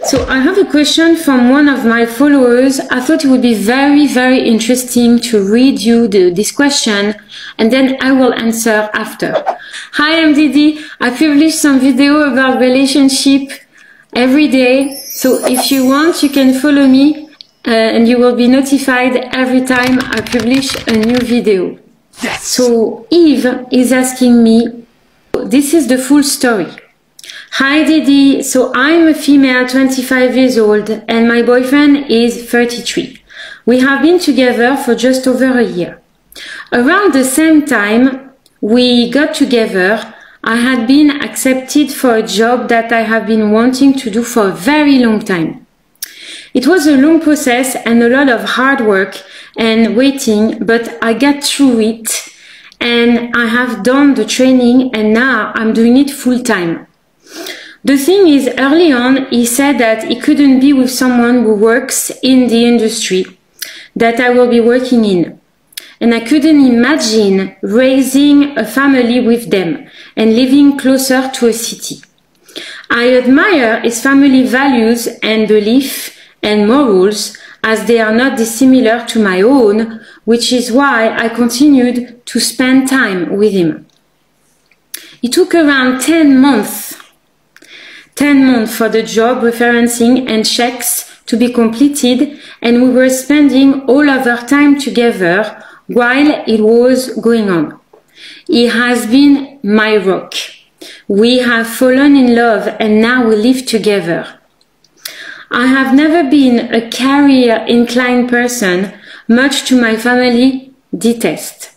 So I have a question from one of my followers. I thought it would be very, very interesting to read you this question, and then I will answer after. Hi, I'm Didi. I publish some video about relationship every day. So if you want, you can follow me and you will be notified every time I publish a new video. Yes. So Eve is asking me, this is the full story. Hi Didi, so I'm a female 25 years old and my boyfriend is 33. We have been together for just over a year. Around the same time we got together, I had been accepted for a job that I have been wanting to do for a very long time. It was a long process and a lot of hard work and waiting, but I got through it and I have done the training and now I'm doing it full time. The thing is, early on, he said that he couldn't be with someone who works in the industry that I will be working in. And I couldn't imagine raising a family with them and living closer to a city. I admire his family values and belief and morals as they are not dissimilar to my own, which is why I continued to spend time with him. It took around 10 months for the job referencing and checks to be completed, and we were spending all of our time together while it was going on. He has been my rock. We have fallen in love and now we live together. I have never been a career-inclined person, much to my family detest.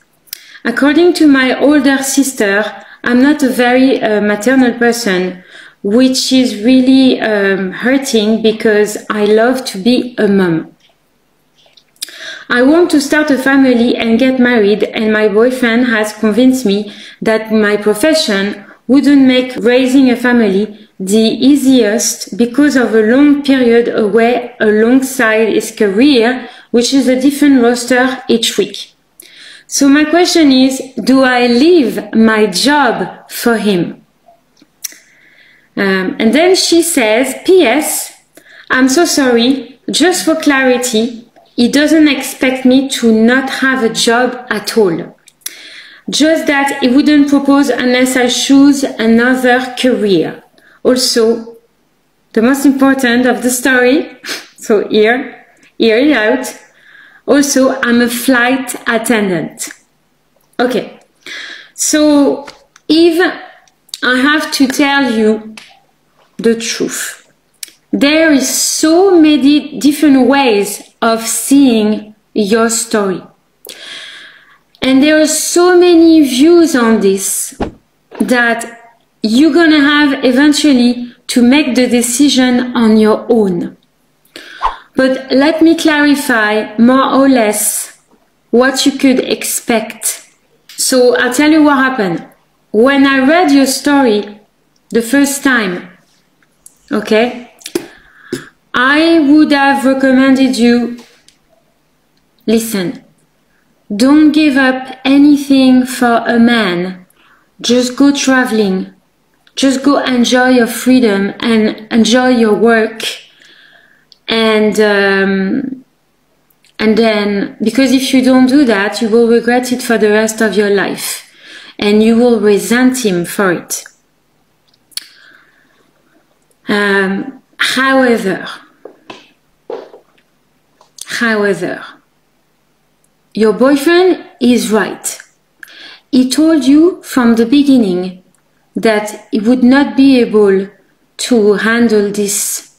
According to my older sister, I'm not a very maternal person, which is really hurting because I love to be a mom. I want to start a family and get married, and my boyfriend has convinced me that my profession wouldn't make raising a family the easiest because of a long period away alongside his career, which is a different roster each week. So my question is, do I leave my job for him? And then she says, P.S. I'm so sorry, just for clarity, he doesn't expect me to not have a job at all. Just that he wouldn't propose unless I choose another career. Also, the most important of the story, so hear it out. Also, I'm a flight attendant. Okay, so Eve, I have to tell you the truth. There is so many different ways of seeing your story. And there are so many views on this that you're gonna have eventually to make the decision on your own. But let me clarify more or less what you could expect. So I'll tell you what happened. When I read your story the first time, okay, I would have recommended you, listen, don't give up anything for a man. Just go traveling. Just go enjoy your freedom and enjoy your work. And then, because if you don't do that, you will regret it for the rest of your life. And you will resent him for it. However, your boyfriend is right. He told you from the beginning that he would not be able to handle this,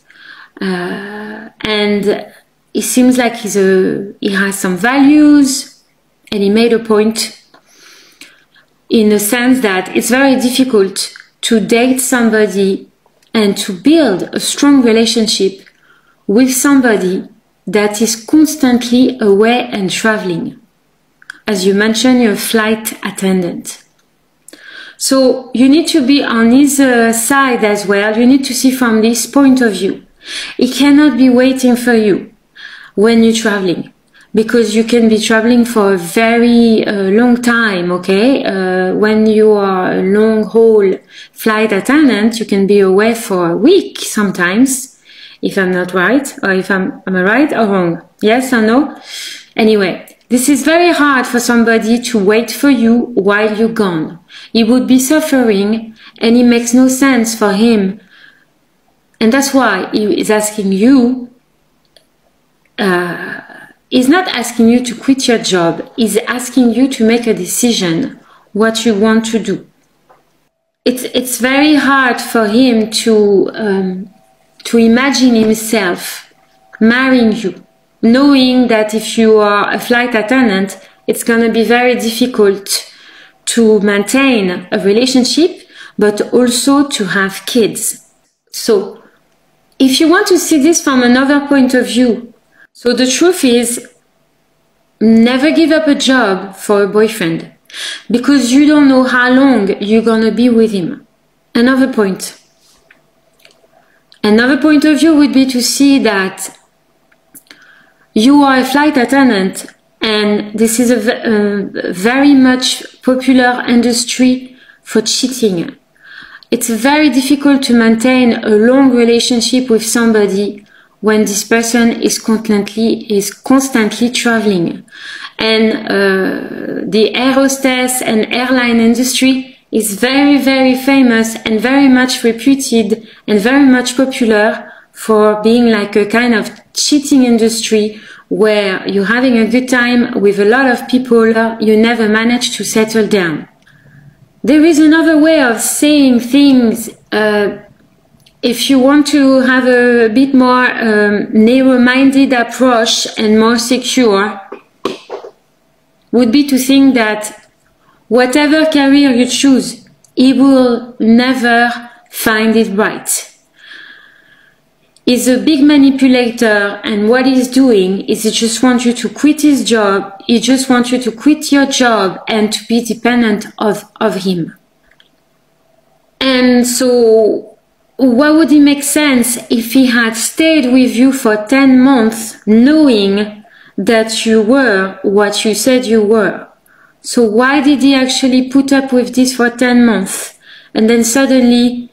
and it seems like he has some values, and he made a point in the sense that it's very difficult to date somebody and to build a strong relationship with somebody that is constantly away and traveling. As you mentioned, you're a flight attendant. So you need to be on his side as well. You need to see from this point of view. He cannot be waiting for you when you're traveling, because you can be traveling for a very long time, okay? When you are a long haul flight attendant, you can be away for a week sometimes, if I'm not right, or if am I right or wrong? Yes or no? Anyway, this is very hard for somebody to wait for you while you're gone. He would be suffering, and it makes no sense for him. And that's why he is asking you, he's not asking you to quit your job. He's asking you to make a decision what you want to do. It's very hard for him to imagine himself marrying you, knowing that if you are a flight attendant, it's going to be very difficult to maintain a relationship, but also to have kids. So if you want to see this from another point of view, so the truth is, never give up a job for a boyfriend, because you don't know how long you're going to be with him. Another point of view would be to see that you are a flight attendant, and this is a very much popular industry for cheating. It's very difficult to maintain a long relationship with somebody when this person is constantly traveling. And the air hostess and airline industry is very, very famous and very much reputed and very much popular for being like a kind of cheating industry where you're having a good time with a lot of people, you never manage to settle down. There is another way of saying things. If you want to have a bit more narrow-minded approach and more secure, would be to think that whatever career you choose, he will never find it right. He's a big manipulator, and what he's doing is he just wants you to quit his job. He just wants you to quit your job and to be dependent of him. And so why would it make sense if he had stayed with you for 10 months knowing that you were what you said you were? So why did he actually put up with this for 10 months? And then suddenly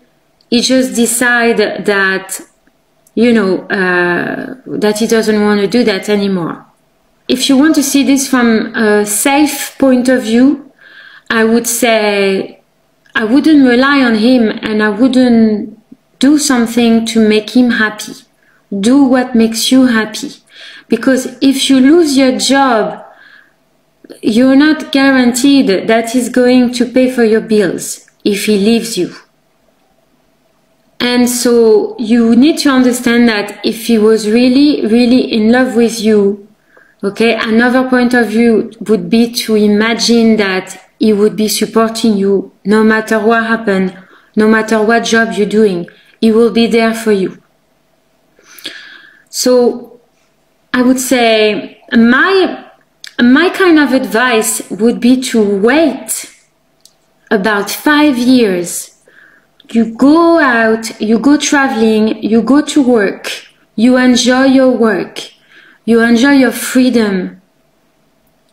he just decided that, you know, that he doesn't want to do that anymore. If you want to see this from a safe point of view, I would say I wouldn't rely on him, and I wouldn't do something to make him happy. Do what makes you happy. Because if you lose your job, you're not guaranteed that he's going to pay for your bills if he leaves you. And so you need to understand that if he was really, really in love with you, okay, another point of view would be to imagine that he would be supporting you no matter what happened, no matter what job you're doing. He will be there for you. So I would say my kind of advice would be to wait about 5 years. You go out, you go traveling, you go to work, you enjoy your work, you enjoy your freedom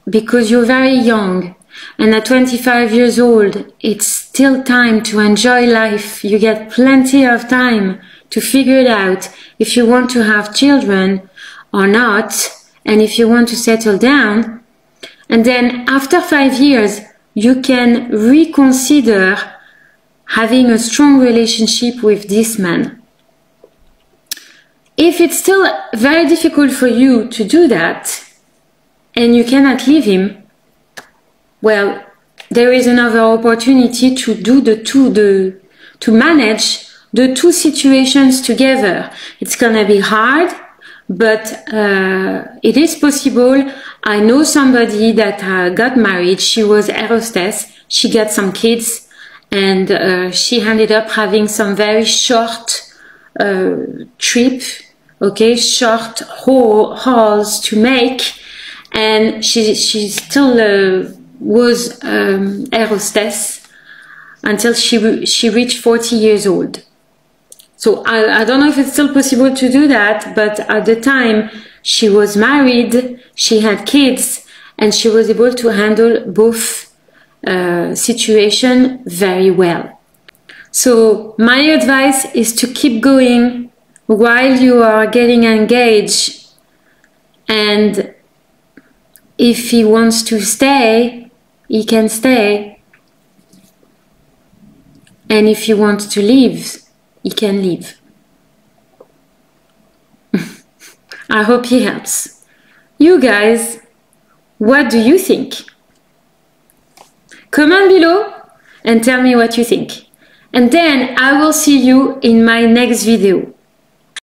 because you're very young. And at 25 years old, it's still time to enjoy life. You get plenty of time to figure it out if you want to have children or not, and if you want to settle down. And then after 5 years, you can reconsider having a strong relationship with this man. If it's still very difficult for you to do that, and you cannot leave him, well, there is another opportunity to to manage the two situations together. It's gonna be hard, but it is possible. I know somebody that got married. She was air hostess. She got some kids, and she ended up having some very short trip, okay, short hauls to make, and she still was air hostess until she reached 40 years old. So I don't know if it's still possible to do that, but at the time she was married, she had kids, and she was able to handle both situation very well. So my advice is to keep going while you are getting engaged, and if he wants to stay, he can stay, and if he wants to leave, he can leave. I hope he helps. You guys, what do you think? Comment below and tell me what you think. And then I will see you in my next video.